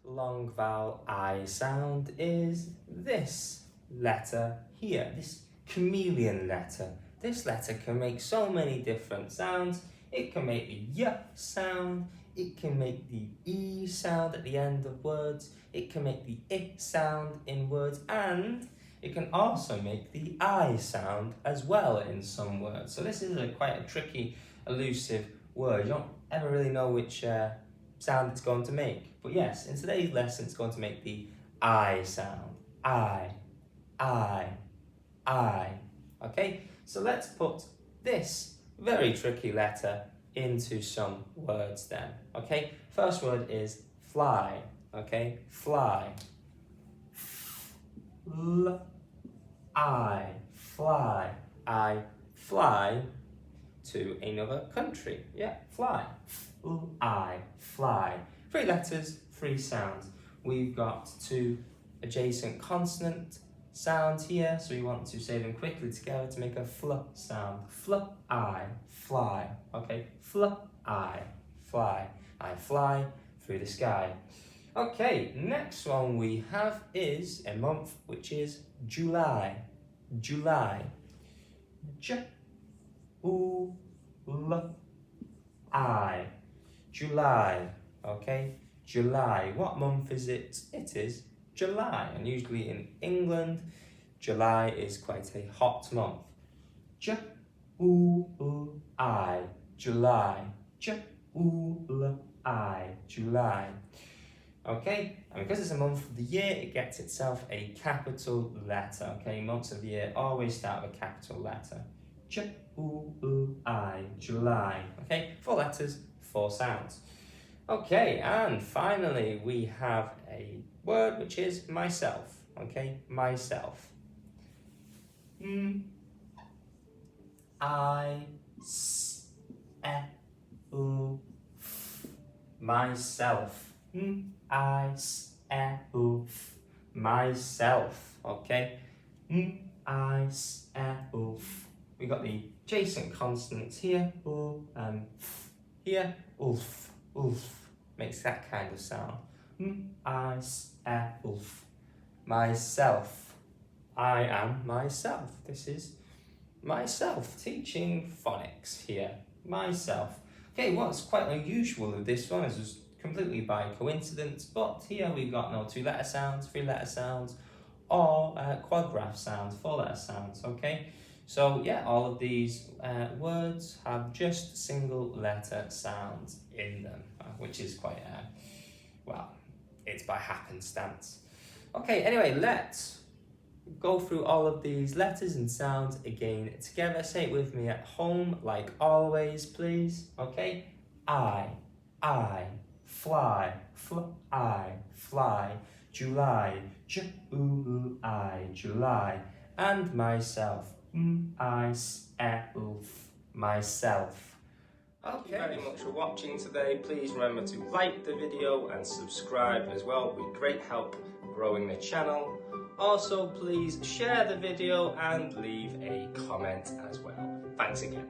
long vowel I sound is this letter here, this chameleon letter. This letter can make so many different sounds. It can make the y sound, it can make the e sound at the end of words, it can make the I sound in words, and it can also make the I sound as well in some words. So this is quite a tricky, elusive word. You don't ever really know which sound it's going to make. But yes, in today's lesson it's going to make the I sound. I. Okay, so let's put this very tricky letter into some words then. Okay, first word is fly. Okay, fly. I fly. I fly to another country. Yeah, fly. I fly. 3 letters, 3 sounds. We've got 2 adjacent consonant sounds here, so we want to say them quickly together to make a fl sound. Fl, I fly. Okay, fl, I fly. I fly through the sky. Okay, next one we have is a month, which is July. July. J, U, L, I. July. Okay, July. What month is it? It is July, and usually in England, July is quite a hot month. J, U, L, I. July. J, U, L, I. July. Okay, and because it's a month of the year, it gets itself a capital letter. Okay, months of the year always start with a capital letter. J, U, L, I, July. Okay, 4 letters, 4 sounds. Okay, and finally we have a word which is myself. Okay, myself. I, S, E, L, F. Myself. I, S, E, L, F. Myself. Okay, I, S, E, L, F. We got the adjacent consonants here, and f here, ulf, ulf, makes that kind of sound. I, S, E, L, F. Myself. I am myself. This is myself teaching phonics here. Myself. Okay, what's quite unusual with this one is just completely by coincidence, but here we've got no 2-letter sounds, 3-letter sounds, or quadgraph sounds, 4-letter sounds. Okay. So yeah, all of these words have just single letter sounds in them, which is quite, well, it's by happenstance. Okay, anyway, let's go through all of these letters and sounds again together. Say it with me at home, like always, please. Okay, I, fly, I, fly, July, J-U-I, July, and myself. I-S-E-L-F, myself. Thank you very much for watching today. Please remember to like the video and subscribe as well. It would be great help growing the channel. Also, please share the video and leave a comment as well. Thanks again.